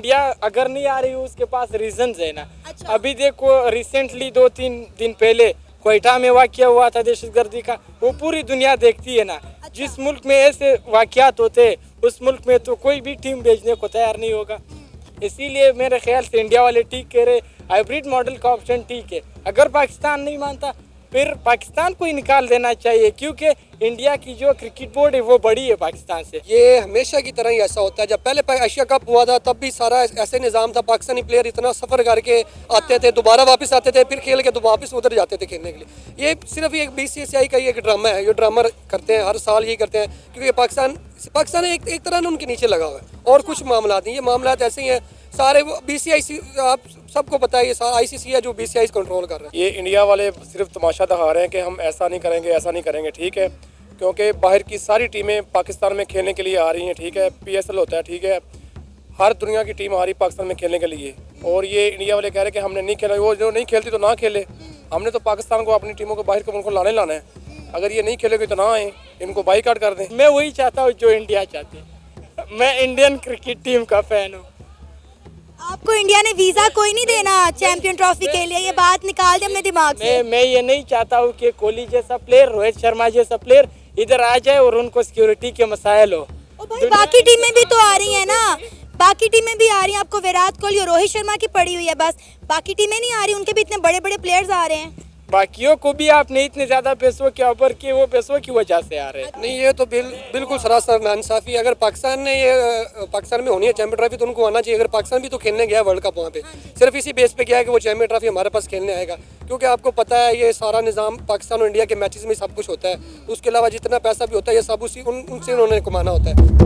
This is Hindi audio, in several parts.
इंडिया अगर नहीं आ रही उसके पास रीजंस है ना। अच्छा। अभी देखो रिसेंटली 2-3 दिन पहले क्वेटा में वाकया हुआ था दहशतगर्दी का, वो पूरी दुनिया देखती है ना। जिस मुल्क में ऐसे वाकयात होते हैं उस मुल्क में तो कोई भी टीम भेजने को तैयार नहीं होगा। इसीलिए मेरे ख्याल से इंडिया वाले ठीक कह रहे, हाइब्रिड मॉडल का ऑप्शन ठीक है। अगर पाकिस्तान नहीं मानता फिर पाकिस्तान को ही निकाल देना चाहिए, क्योंकि इंडिया की जो क्रिकेट बोर्ड है वो बड़ी है पाकिस्तान से। ये हमेशा की तरह ही ऐसा होता है। जब पहले एशिया कप हुआ था तब भी सारा ऐसे निज़ाम था, पाकिस्तानी प्लेयर इतना सफ़र करके आते थे, दोबारा वापस आते थे, फिर खेल के तो वापस उधर जाते थे खेलने के लिए। ये सिर्फ एक BCCI का ही एक ड्रामा है, ये ड्रामा करते हैं हर साल यही करते हैं, क्योंकि पाकिस्तान एक तरह उनके नीचे लगा हुआ है और कुछ मामला नहीं। ये मामला ऐसे ही हैं सारे। BCIC आप सबको पता है, ये सारा ICC है जो BCI कंट्रोल कर रहा है। ये इंडिया वाले सिर्फ तमाशा दिखा रहे हैं कि हम ऐसा नहीं करेंगे, ऐसा नहीं करेंगे, ठीक है, क्योंकि बाहर की सारी टीमें पाकिस्तान में खेलने के लिए आ रही हैं, ठीक है, PSL होता है, ठीक है, हर दुनिया की टीम आ रही पाकिस्तान में खेलने के लिए। और ये इंडिया वाले कह रहे हैं कि हमने नहीं खेला, वो जो नहीं खेलती तो ना खेले। हमने तो पाकिस्तान को अपनी टीमों को बाहर को उनको लाना है। अगर ये नहीं खेलेंगे तो ना आए, इनको बाईकाट कर दें। मैं वही चाहता हूँ जो इंडिया चाहती है। मैं इंडियन क्रिकेट टीम का फैन हूँ। आपको इंडिया ने वीजा कोई नहीं देना चैंपियन ट्रॉफी के लिए, ये बात निकाल दे अपने दिमाग से। मैं ये नहीं चाहता हूँ कि कोहली जैसा प्लेयर, रोहित शर्मा जैसा प्लेयर इधर आ जाए और उनको सिक्योरिटी के मसाइल हो। ओ भाई बाकी टीमें भी तो आ रही हैं ना, बाकी टीमें भी आ रही हैं। आपको विराट कोहली और रोहित शर्मा की पड़ी हुई है बस, बाकी टीमें नहीं आ रही, उनके भी इतने बड़े बड़े प्लेयर्स आ रहे हैं। बाकियों को भी आपने इतने ज्यादा पैसों के ऑफर किए, वो पैसों की वजह से आ रहे हैं। नहीं, ये तो बिल्कुल सरासर नाइंसाफी। अगर पाकिस्तान में होनी है चैंपियन ट्रॉफी तो उनको आना चाहिए। अगर पाकिस्तान भी तो खेलने गया वर्ल्ड कप, वहाँ पे सिर्फ इसी बेस पे गया है कि वो चैंपियन ट्रॉफी हमारे पास खेलने आएगा, क्योंकि आपको पता है ये सारा निज़ाम पाकिस्तान और इंडिया के मैचेस में सब कुछ होता है। उसके अलावा जितना पैसा भी होता है ये सब उनसे उन्होंने कमाना होता है।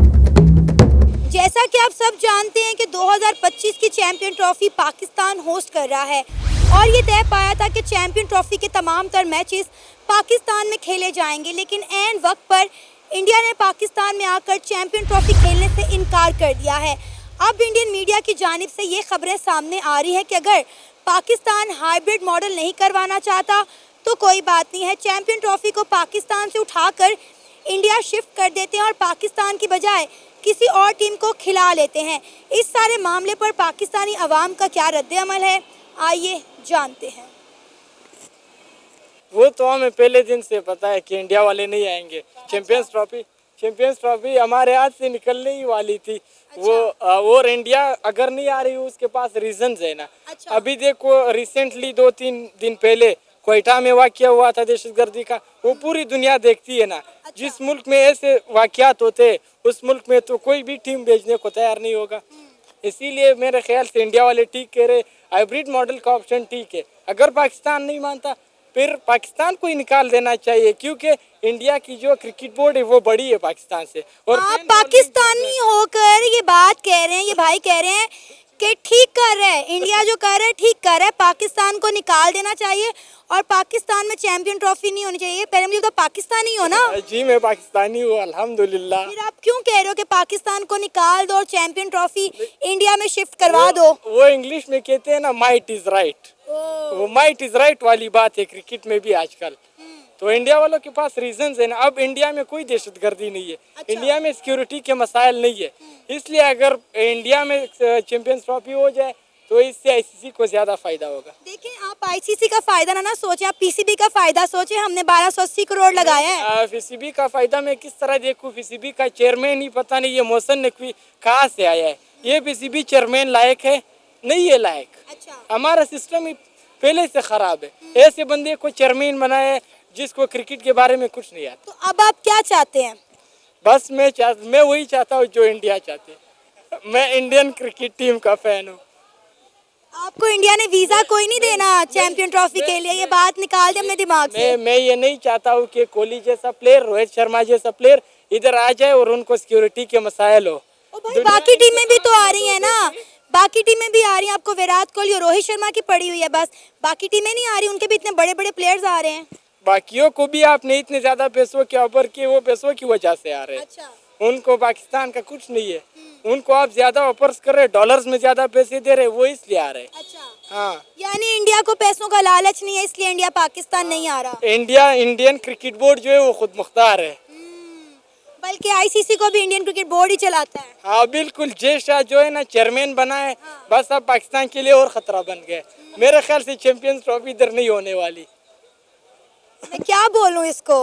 जैसा कि आप सब जानते हैं कि 2025 की चैंपियन ट्रॉफी पाकिस्तान होस्ट कर रहा है और ये तय पाया था कि चैंपियन ट्रॉफी के तमाम तर मैचेस पाकिस्तान में खेले जाएंगे, लेकिन ऐन वक्त पर इंडिया ने पाकिस्तान में आकर चैंपियन ट्रॉफी खेलने से इनकार कर दिया है। अब इंडियन मीडिया की जानिब से ये खबरें सामने आ रही हैं कि अगर पाकिस्तान हाइब्रिड मॉडल नहीं करवाना चाहता तो कोई बात नहीं है, चैंपियन ट्रॉफी को पाकिस्तान से उठाकर इंडिया शिफ्ट कर देते हैं और पाकिस्तान की बजाय किसी और टीम को खिला लेते हैं। इस सारे मामले पर पाकिस्तानी अवाम का क्या रद्द-ए-अमल है, आइए जानते हैं। वो तो हमें पहले दिन से पता है कि इंडिया वाले नहीं आएंगे। चैंपियंस ट्रॉफी हमारे हाथ से निकलने ही वाली थी। वो और इंडिया अगर नहीं आ रही उसके पास रीजंस है ना। अभी देखो रिसेंटली 2-3 दिन पहले क्वेटा में वाकया हुआ था दहशतगर्दी का, वो पूरी दुनिया देखती है ना। जिस मुल्क में ऐसे वाकयात होते हैं उस मुल्क में तो कोई भी टीम भेजने को तैयार नहीं होगा। इसीलिए मेरे ख्याल से इंडिया वाले ठीक कह रहे, हाइब्रिड मॉडल का ऑप्शन ठीक है। अगर पाकिस्तान नहीं मानता फिर पाकिस्तान को ही निकाल देना चाहिए, क्योंकि इंडिया की जो क्रिकेट बोर्ड है वो बड़ी है पाकिस्तान से। और आप पाकिस्तानी होकर ये बात कह रहे हैं, ये भाई कह रहे हैं कि ठीक कर रहे हैं, इंडिया जो कर रहा है ठीक कर रहा है, पाकिस्तान को निकाल देना चाहिए और पाकिस्तान में चैंपियन ट्रॉफी नहीं होनी चाहिए। पहले मुझे तो पाकिस्तानी हो ना। जी मैं पाकिस्तानी हूँ अल्हम्दुलिल्लाह। फिर आप क्यों कह रहे हो कि पाकिस्तान को निकाल दो और चैंपियन ट्रॉफी इंडिया में शिफ्ट करवा दो? वो इंग्लिश में कहते हैं ना माइट इज राइट। वो माइट इज राइट वाली बात है क्रिकेट में भी आजकल। तो इंडिया वालों के पास रीजंस है ना। अब इंडिया में कोई दहशतगर्दी नहीं है। इंडिया में सिक्योरिटी के मसाइल नहीं है, इसलिए अगर इंडिया में चैंपियंस ट्रॉफी हो जाए तो इससे ICC को ज्यादा फायदा होगा। देखिए आप ICC का फायदा ना सोचे, आप PCB का फायदा सोचे। हमने 1280 करोड़ लगाया है। PCB का फायदा मैं किस तरह देखूं? PCB का चेयरमैन ही पता नहीं ये मोहसन नकवी कहाँ से आया है। ये PCB चेयरमैन लायक है? नहीं है लायक। अच्छा। हमारा सिस्टम ही पहले से खराब है। ऐसे बंदे को चेयरमैन बनाया जिसको क्रिकेट के बारे में कुछ नहीं आता। तो अब आप क्या चाहते हैं? बस मैं वही चाहता हूँ जो इंडिया चाहते हैं। मैं इंडियन क्रिकेट टीम का फैन हूँ। आपको इंडिया ने वीजा कोई नहीं देना चैंपियन ट्रॉफी के लिए, ये बात निकाल दे अपने दिमाग से। मैं ये नहीं चाहता हूँ कि कोहली जैसा प्लेयर, रोहित शर्मा जैसा प्लेयर इधर आ जाए और उनको सिक्योरिटी के मसाइल हो। ओ भाई बाकी टीमें भी तो आ रही हैं ना, बाकी टीमें भी आ रही हैं। आपको विराट कोहली और रोहित शर्मा की पड़ी हुई है बस, बाकी टीमें नहीं आ रही, उनके भी इतने बड़े बड़े प्लेयर्स आ रहे हैं। बाकियों को भी आपने इतने ज्यादा पैसों के ऑफर किए, वो पैसों की वजह से आ रहे हैं। अच्छा। उनको पाकिस्तान का कुछ नहीं है। उनको आप ज्यादा ऑफर्स कर रहे, डॉलर्स में ज्यादा पैसे दे रहे, वो इसलिए आ रहे हैं। अच्छा। हाँ, यानी इंडिया को पैसों का लालच नहीं है, इसलिए इंडिया पाकिस्तान नहीं आ रहा। इंडियन क्रिकेट बोर्ड जो है वो खुद मुख्तार है। बल्कि आईसीसी को भी इंडियन क्रिकेट बोर्ड ही चलाता है। हाँ बिल्कुल, जय शाह जो है ना चेयरमैन बना है, बस अब पाकिस्तान के लिए और खतरा बन गया है। मेरे ख्याल से चैंपियंस ट्रॉफी इधर नहीं होने वाली। मैं क्या बोलूं इसको,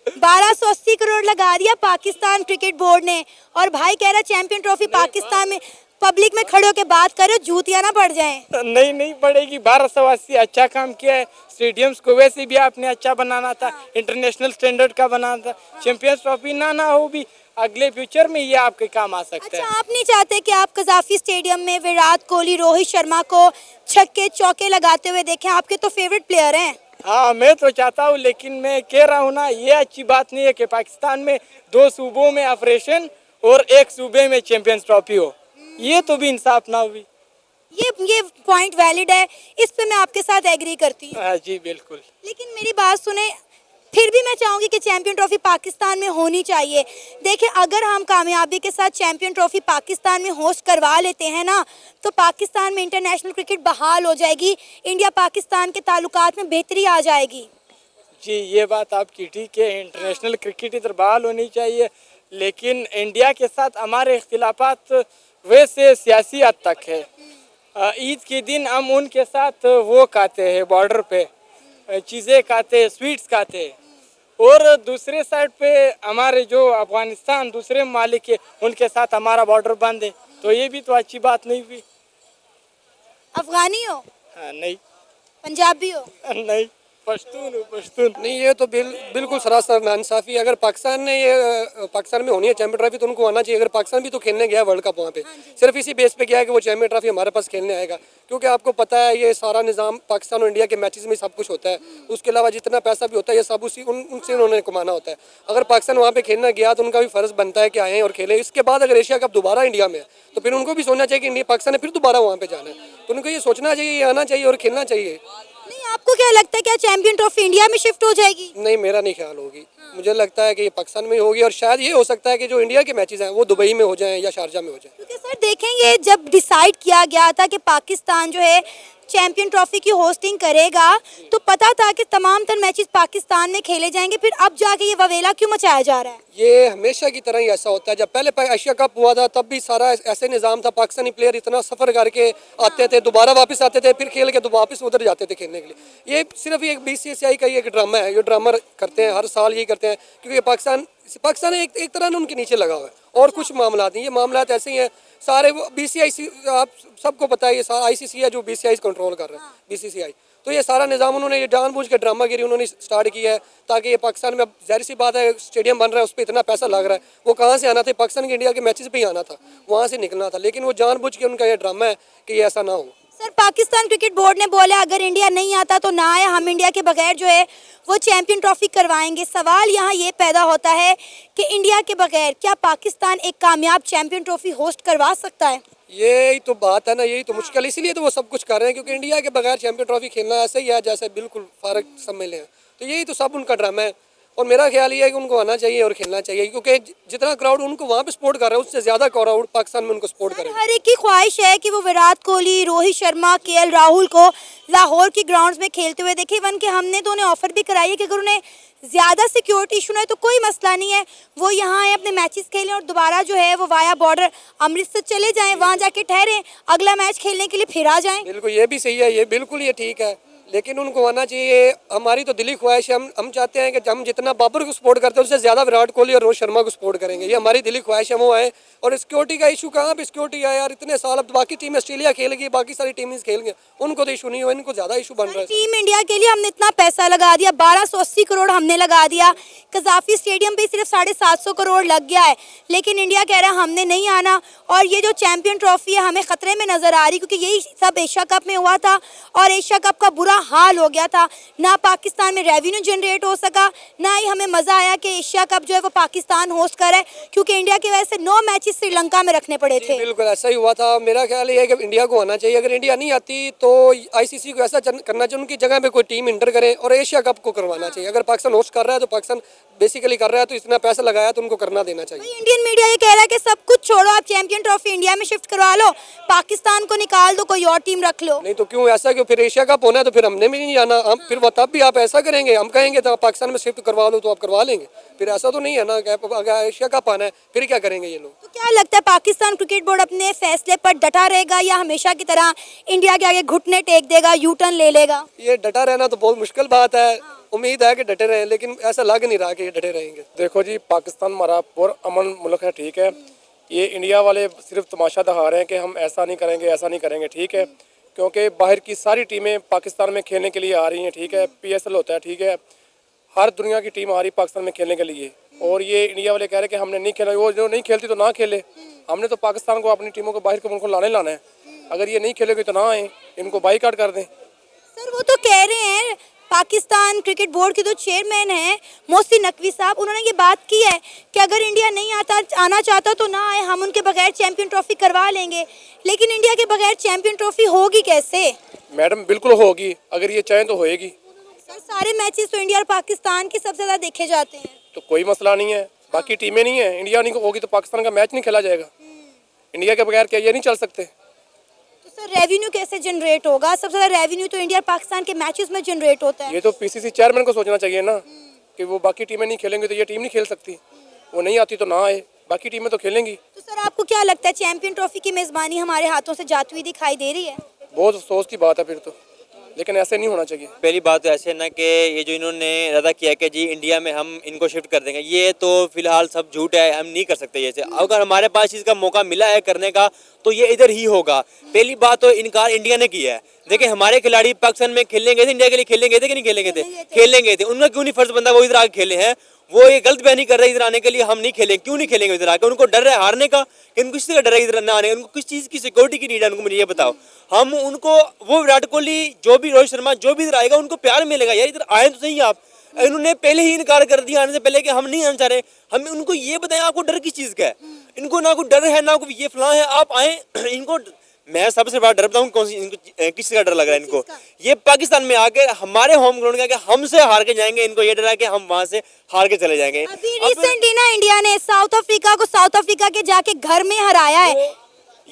1280 करोड़ लगा दिया पाकिस्तान क्रिकेट बोर्ड ने, और भाई कह रहा चैंपियन ट्रॉफी पाकिस्तान में। पब्लिक में खड़े होकर बात करो, जूतियां ना पड़ जाएं। नहीं पड़ेगी। 1280 अच्छा काम किया है। स्टेडियम्स को वैसे भी आपने अच्छा बनाना था, इंटरनेशनल स्टैंडर्ड का बनाना था। चैंपियंस ट्रॉफी ना हो भी अगले फ्यूचर में ये आपके काम आ सकता अच्छा, है। आप नहीं चाहते कि आप कजाफी स्टेडियम में विराट कोहली, रोहित शर्मा को छक्के चौके लगाते हुए देखें? आपके तो फेवरेट प्लेयर हैं। हाँ मैं तो चाहता हूँ, लेकिन मैं कह रहा हूँ ना, ये अच्छी बात नहीं है कि पाकिस्तान में 2 सूबों में ऑपरेशन और 1 सूबे में चैंपियंस ट्रॉफी हो। ये तो भी इंसाफ ना हुई। ये पॉइंट वैलिड है, इस पे मैं आपके साथ एग्री करती हूँ। हाँ जी बिल्कुल। लेकिन मेरी बात सुने, फिर भी मैं चाहूंगी कि चैंपियन ट्रॉफी पाकिस्तान में होनी चाहिए। देखिए, अगर हम कामयाबी के साथ चैंपियन ट्रॉफी पाकिस्तान में होस्ट करवा लेते हैं ना, तो पाकिस्तान में इंटरनेशनल क्रिकेट बहाल हो जाएगी, इंडिया पाकिस्तान के ताल्लुकात में बेहतरी आ जाएगी। जी ये बात आपकी ठीक है, इंटरनेशनल क्रिकेट इधर बहाल होनी चाहिए, लेकिन इंडिया के साथ हमारे इख्तिलाफात वैसे सियासी हद तक है। ईद के दिन हम उनके साथ वो खाते हैं, बॉर्डर पे चीज़ें खाते हैं, स्वीट्स खाते हैं, और दूसरे साइड पे हमारे जो अफगानिस्तान दूसरे मालिक है उनके साथ हमारा बॉर्डर बंद है, तो ये भी तो अच्छी बात नहीं हुई। अफगानी हो, हाँ नहीं, पंजाबी हो, नहीं पश्तून हूँ, पश्तून। नहीं, ये तो बिल्कुल सरासर नाइंसाफी। अगर पाकिस्तान ने ये पाकिस्तान में होनी है चैंपियन ट्रॉफी तो उनको आना चाहिए। अगर पाकिस्तान भी तो खेलने गया वर्ल्ड कप वहाँ पे, सिर्फ इसी बेस पे गया है कि वो चैंपियन ट्रॉफी हमारे पास खेलने आएगा, क्योंकि आपको पता है ये सारा निज़ाम पाकिस्तान और इंडिया के मैचेस में सब कुछ होता है। उसके अलावा जितना पैसा भी होता है ये सब उनसे उन्होंने कमाना होता है। अगर पाकिस्तान वहाँ पे खेलना गया तो उनका भी फ़र्ज़ बनता है कि आएँ और खेलें। इसके बाद अगर एशिया कप दोबारा इंडिया में है तो फिर उनको भी सोचना चाहिए कि इंडिया पाकिस्तान ने फिर दोबारा वहाँ पे जाना है, तो उनको ये सोचना चाहिए, ये आना चाहिए और खेलना चाहिए। नहीं, आपको क्या लगता है, क्या चैंपियन ट्रॉफी इंडिया में शिफ्ट हो जाएगी? नहीं, मेरा नहीं ख्याल होगी। मुझे लगता है कि ये पाकिस्तान में होगी, और शायद ये हो सकता है कि जो इंडिया के मैचेस हैं वो दुबई में हो जाएं या शारजा में हो जाएं। क्योंकि सर देखें, ये जब डिसाइड किया गया था कि पाकिस्तान जो है चैंपियन ट्रॉफी की होस्टिंग करेगा, तो पता था कि तमाम तर मैचेस पाकिस्तान में खेले जाएंगे, फिर अब जाके ये ववेला क्यों मचाया जा रहा है? ये हमेशा की तरह ही ऐसा होता है। जब पहले एशिया कप हुआ था तब भी सारा ऐसे निज़ाम था, पाकिस्तानी प्लेयर इतना सफ़र करके आते थे, दोबारा वापस आते थे, फिर खेल के तो वापस उधर जाते थे खेलने के लिए। ये सिर्फ एक BCCI का ही एक ड्रामा है, ये ड्रामा करते हैं, हर साल यही करते हैं, क्योंकि पाकिस्तान एक तरह ने उनके नीचे लगा हुआ है, और कुछ मामला नहीं, ये मामला ऐसे ही हैं सारे। BCCI आप सबको पता है, ये सारा ICC है जो BCCI कंट्रोल कर रहा है, BCCI। तो ये सारा निज़ाम उन्होंने, ये जानबूझ के ड्रामागिरी उन्होंने स्टार्ट किया है, ताकि ये पाकिस्तान में, अब जाहिर सी बात है स्टेडियम बन रहा है, उस पर इतना पैसा लग रहा है, वो कहाँ से आना था? पाकिस्तान के इंडिया के मैचेस पे ही आना था, वहाँ से निकलना था, लेकिन वो जानबूझ के उनका ये ड्रामा है कि ये ऐसा ना हो। सर, पाकिस्तान क्रिकेट बोर्ड ने बोला अगर इंडिया नहीं आता तो ना आए, हम इंडिया के बगैर जो है वो चैंपियन ट्रॉफी करवाएंगे। सवाल यहाँ ये पैदा होता है कि इंडिया के बगैर क्या पाकिस्तान एक कामयाब चैंपियन ट्रॉफी होस्ट करवा सकता है? यही तो बात है ना, यही तो मुश्किल, इसीलिए तो वो सब कुछ कर रहे हैं, क्योंकि इंडिया के बगैर चैंपियन ट्रॉफी खेलना ऐसे ही है जैसे बिल्कुल फारग समझ लें। तो यही तो सब उनका ड्रामा है, और मेरा ख्याल ये है कि उनको आना चाहिए और खेलना चाहिए, क्योंकि जितना क्राउड उनको वहाँ पे सपोर्ट कर रहा है उससे ज़्यादा क्राउड पाकिस्तान में उनको सपोर्ट करे। हर एक की ख्वाहिश है कि वो विराट कोहली, रोहित शर्मा, KL राहुल को लाहौर की ग्राउंड्स में खेलते हुए देखे। इवन कि हमने तो उन्हें ऑफर भी कराई है कि अगर उन्हें ज़्यादा सिक्योरिटी इशू ना है तो कोई मसला नहीं है, वो यहाँ आए, अपने मैचेस खेलें, और दोबारा जो है वो वाया बॉर्डर अमृतसर चले जाएं, वहाँ जाके ठहरें, अगला मैच खेलने के लिए फिर आ जाएं। बिल्कुल, ये भी सही है, ये बिल्कुल ये ठीक है, लेकिन उनको आना चाहिए। हमारी तो दिली ख्वाहिश है, हम चाहते हैं कि हम जितना बाबर को सपोर्ट करते हैं उससे ज़्यादा विराट कोहली और रोहित शर्मा को सपोर्ट करेंगे, ये हमारी दिली ख्वाहिश है, वो आए। और सिक्योरिटी का इशू कहाँ पे सिक्योरिटी है यार, इतने साल, अब तो बाकी टीम ऑस्ट्रेलिया खेल गई, बाकी सारी टीमें खेल गई, उनको तो इशू नहीं हुआ, इनको ज़्यादा इशू बन रहा है। टीम इंडिया के लिए हमने इतना पैसा लगा दिया, 1280 करोड़ हमने लगा दिया, कजाफी स्टेडियम पे सिर्फ 750 करोड़ लग गया है, लेकिन इंडिया कह रहा है हमने नहीं आना। और ये जो चैंपियन ट्रॉफी है हमें खतरे में नजर आ रही, क्योंकि यही सब एशिया कप में हुआ था और एशिया कप का बुरा हाल हो गया था। ना पाकिस्तान में रेवेन्यू जनरेट हो सका, ना ही हमें मजा आया कि एशिया कप जो है वो पाकिस्तान होस्ट करे, क्योंकि इंडिया की वजह से 9 मैचेस श्रीलंका में रखने पड़े थे। बिल्कुल ऐसा ही हुआ था। मेरा ख्याल ये है कि इंडिया को आना चाहिए। अगर इंडिया नहीं आती तो ICC को ऐसा करना चाहिए, उनकी जगह पे कोई टीम इंटर करे और एशिया कप को करवाना चाहिए। अगर पाकिस्तान होस्ट कर रहा है तो पाकिस्तान बेसिकली कर रहा है, तो इतना पैसा लगाया तो उनको करना देना चाहिए। इंडियन मीडिया ये कह रहा है कि सब कुछ छोड़ो, आप चैंपियन ट्रॉफी इंडिया में शिफ्ट करवा लो, पाकिस्तान को निकाल दो, कोई और टीम रख लो। नहीं तो क्यों ऐसा, क्यों फिर एशिया कप होना है तो फिर हमने भी नहीं जाना, हम फिर वो तब भी आप ऐसा करेंगे, हम कहेंगे तो पाकिस्तान में शिफ्ट करवा लो तो आप करवा लेंगे, फिर ऐसा तो नहीं है ना कि अगर एशिया कप आना है फिर क्या करेंगे ये लोग। तो क्या लगता है पाकिस्तान क्रिकेट बोर्ड अपने फैसले पर डटा रहेगा या हमेशा की तरह इंडिया के आगे घुटने टेक देगा, यू टर्न ले लेगा? ये डटा रहना तो बहुत मुश्किल बात है, उम्मीद है कि डटे रहें, लेकिन ऐसा लग नहीं रहा कि ये डटे रहेंगे। देखो जी, पाकिस्तान हमारा पुरअमन मुल्क है, ठीक है। ये इंडिया वाले सिर्फ तमाशा दिखा रहे हैं कि हम ऐसा नहीं करेंगे, ऐसा नहीं करेंगे, ठीक है। क्योंकि बाहर की सारी टीमें पाकिस्तान में खेलने के लिए आ रही हैं, ठीक है। PSL होता है, ठीक है। हर दुनिया की टीम आ रही पाकिस्तान में खेलने के लिए, और ये इंडिया वाले कह रहे हैं कि हमने नहीं खेला। वो जो नहीं खेलती तो ना खेले, हमने तो पाकिस्तान को अपनी टीमों को बाहर के मुल्क को लाना है। अगर ये नहीं खेलेगी तो ना आए, इनको बाईकाट कर दें। सर वो तो कह रहे हैं, पाकिस्तान क्रिकेट बोर्ड के जो चेयरमैन हैं मोहसिन नकवी साहब, उन्होंने ये बात की है कि अगर इंडिया नहीं आना चाहता तो ना आए, हम उनके बगैर चैंपियन ट्रॉफी करवा लेंगे। लेकिन इंडिया के बगैर चैंपियन ट्रॉफी होगी कैसे? मैडम बिल्कुल होगी, अगर ये चाहें तो होएगी। सर सारे मैचेस तो इंडिया और पाकिस्तान के सबसे ज़्यादा देखे जाते हैं। तो कोई मसला नहीं है, बाकी टीमें नहीं है, इंडिया नहीं होगी तो पाकिस्तान का मैच नहीं खेला जाएगा। इंडिया के बगैर क्या ये नहीं चल सकते? तो सर रेवेन्यू कैसे जनरेट होगा? सबसे ज़्यादा रेवेन्यू तो इंडिया और पाकिस्तान के मैचेस में जनरेट होता है। ये तो PCC चेयरमैन को सोचना चाहिए ना कि वो बाकी टीमें नहीं खेलेंगी तो ये टीम नहीं खेल सकती। वो नहीं आती तो ना आए, बाकी टीमें तो खेलेंगी। तो सर आपको क्या लगता है चैंपियन ट्रॉफी की मेज़बानी हमारे हाथों से जाती हुई दिखाई दे रही है? बहुत अफसोस की बात है फिर तो, लेकिन ऐसे नहीं होना चाहिए। पहली बात तो ऐसे है ना कि ये जो इन्होंने इरादा किया कि जी इंडिया में हम इनको शिफ्ट कर देंगे, ये तो फिलहाल सब झूठ है, हम नहीं कर सकते ये से। अगर हमारे पास इसका मौका मिला है करने का तो ये इधर ही होगा। पहली बात तो इनकार इंडिया ने किया है। देखिए हमारे खिलाड़ी पाकिस्तान में खेलने गए थे, इंडिया के लिए खेलने गए थे कि नहीं खेलेंगे थे? खेलेंगे थे। उनका क्यों नहीं फर्ज बनता वो इधर आके खेले हैं? वो ये गलत बयानी कर रहे हैं इधर आने के लिए, हम नहीं खेलेंगे। क्यों नहीं खेलेंगे इधर आके? उनको डर है हारने का कि उनको किस चीज़ का डर है इधर ना आने? उनको किस चीज़ की सिक्योरिटी की नीड है? उनको मुझे ये बताओ। हम उनको वो विराट कोहली जो भी रोहित शर्मा जो भी इधर आएगा उनको प्यार मिलेगा, यार इधर आए तो सही आप। इन्होंने पहले ही इनकार कर दिया आने से पहले कि हम नहीं आना चाह रहे। हम उनको ये बताएं आपको डर किस चीज़ का है? इनको ना कोई डर है ना कोई ये फलां है, आप आए। इनको मैं सबसे बड़ा डर बताऊँ कौन सी, इनको किस का डर लग रहा है इनको? ये पाकिस्तान में आके हमारे होम ग्राउंड के आके हमसे हार के जाएंगे, इनको ये डर है कि हम वहां से हार के चले जाएंगे। अभी रिसेंटली ना इंडिया ने साउथ अफ्रीका के जाके घर में हराया है।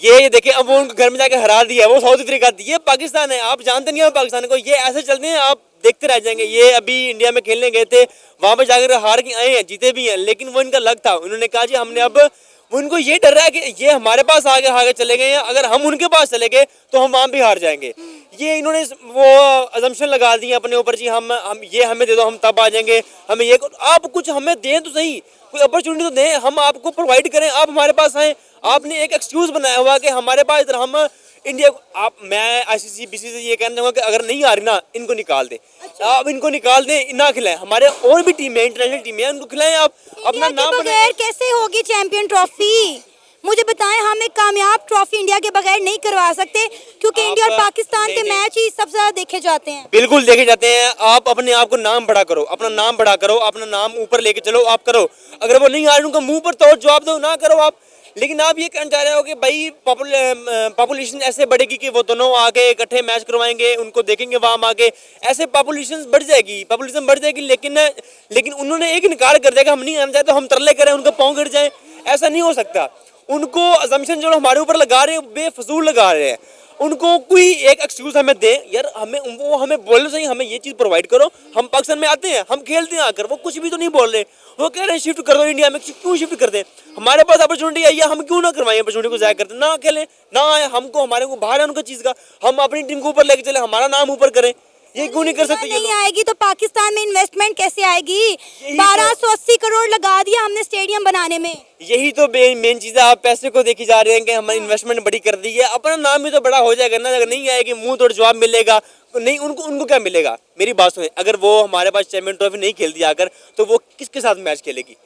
ये देखिए अब वो उनको घर में जाके हरा दिया है, वो साउथ अफ्रीका। ये पाकिस्तान है, आप जानते नहीं हो पाकिस्तान को। ये ऐसे चलते हैं, आप देखते रह जाएंगे। ये अभी इंडिया में खेलने गए थे, वहां पे जाकर हार के आए हैं, जीते भी हैं, लेकिन वो इनका लक था। उन्होंने कहा जी हमने अब, वो इनको ये डर रहा है कि ये हमारे पास आगे चले गए हैं, अगर हम उनके पास चले गए तो हम वहां भी हार जाएंगे। ये इन्होंने वो अजम्पशन लगा दी अपने ऊपर जी, हम ये हमें दे दो, हम तब आ जाएंगे, हमें ये आप कुछ हमें दें तो सही, कोई अपॉर्चुनिटी तो दें, हम आपको प्रोवाइड करें, आप हमारे पास आए। आपने एक एक्सक्यूज बनाया हुआ कि हमारे पास इधर हम इंडिया को, आप मैं ICC BCCI से ये कहना चाहूँगा कि अगर नहीं आ रही ना, इनको निकाल दें। आप इनको निकाल दें, ना खिलाएं। हमारे और भी टीम है, इंटरनेशनल टीम है, उनको खिलाएं। आप अपना नाम बगैर कैसे होगी चैंपियन ट्रॉफी? मुझे बताएं, हम एक कामयाब ट्रॉफी इंडिया के बगैर नहीं करवा सकते क्योंकि इंडिया और पाकिस्तान के मैच ही सबसे ज्यादा देखे जाते हैं। बिल्कुल देखे जाते हैं। आप अपने आप को नाम बड़ा करो, अपना नाम बड़ा करो, अपना नाम ऊपर लेके चलो, आप करो। अगर वो नहीं आ रहे उनका मुंह पर तोड़ जवाब दो, ना करो आप। लेकिन आप ये कहना चाह रहे हो कि भाई पॉपुलेशन ऐसे बढ़ेगी कि वो दोनों आके इकट्ठे मैच करवाएंगे, उनको देखेंगे वहाँ आके, ऐसे पॉपुलेशन बढ़ जाएगी। लेकिन उन्होंने एक इनकार कर दिया कि हम नहीं आना चाहते, तो हम तरले करें, उनका पाँव गिर जाए, ऐसा नहीं हो सकता। उनको अजम्पशन जो हमारे ऊपर लगा रहे हैं बेफजूल लगा रहे हैं। उनको कोई एक एक्सक्यूज हमें दें यार, हमें बोलना चाहिए, हमें ये चीज़ प्रोवाइड करो, हम पाकिस्तान में आते हैं, हम खेलते हैं आकर। वो कुछ भी तो नहीं बोल रहे, वो कह रहे हैं शिफ्ट कर दो इंडिया में। क्यों शिफ्ट कर दें? हमारे पास अपॉर्चुनिटी आई है, हम क्यों ना करवाएं अपॉर्चुनिटी को? जाया करते ना खेलें, ना आए, हमको हमारे को बाहर है उनका चीज़ का, हम अपनी टीम को ऊपर लेके चले, हमारा नाम ऊपर करें। ये क्यों नहीं कर सकते? नहीं आएगी तो पाकिस्तान में इन्वेस्टमेंट कैसे आएगी? 1280 करोड़ लगा दिया हमने स्टेडियम बनाने में। यही तो मेन चीज़ है। आप पैसे को देखी जा रहे हैं कि हमारी इन्वेस्टमेंट बड़ी कर दी है, अपना नाम भी तो बड़ा हो जाएगा ना। अगर नहीं आएगी मुंह तोड़ जवाब मिलेगा नहीं, उनको क्या मिलेगा? मेरी बात सुने, अगर वो हमारे पास चैंपियन ट्रॉफी नहीं खेलती आकर तो वो किसके साथ मैच खेलेगी?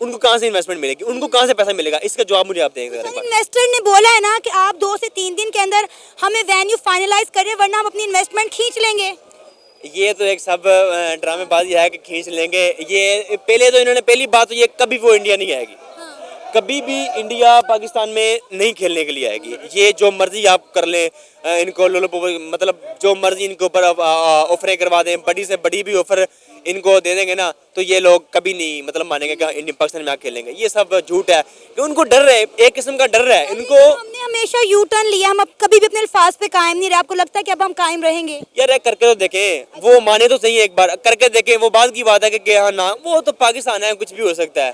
उनको कहाँ से इन्वेस्टमेंट मिलेगी? उनको कहाँ से पैसा मिलेगा? इसका जवाब मुझे आप देंगे। इन्वेस्टर ने बोला है ना कि आप 2 से 3 दिन के अंदर हमें वेन्यू फाइनलाइज करें, वरना हम अपनी इन्वेस्टमेंट खींच लेंगे। ये तो एक सब ड्रामेबाजी है कि खींच लेंगे। ये पहले तो इन्होंने, पहली बात तो ये कभी वो इंडिया नहीं आएगी। कभी भी इंडिया पाकिस्तान में नहीं खेलने के लिए आएगी। ये जो मर्जी आप कर लें, इनको मतलब जो मर्जी इनके ऊपर ऑफरें करवा दें, बड़ी से बड़ी भी ऑफर इनको दे देंगे ना, तो ये लोग कभी नहीं मतलब मानेंगे कि इंडिया पाकिस्तान में आके खेलेंगे। ये सब झूठ है कि उनको डर है, एक किस्म का डर है इनको। हमने हमेशा यू टर्न लिया, हम अब कभी भी अपने अल्फाज पे कायम नहीं रहे। आपको लगता है कि अब हम कायम रहेंगे? यार करके तो देखें, वो माने तो सही, एक बार करके देखें, वो बात की बात है कि हाँ ना, वो तो पाकिस्तान है, कुछ भी हो सकता है।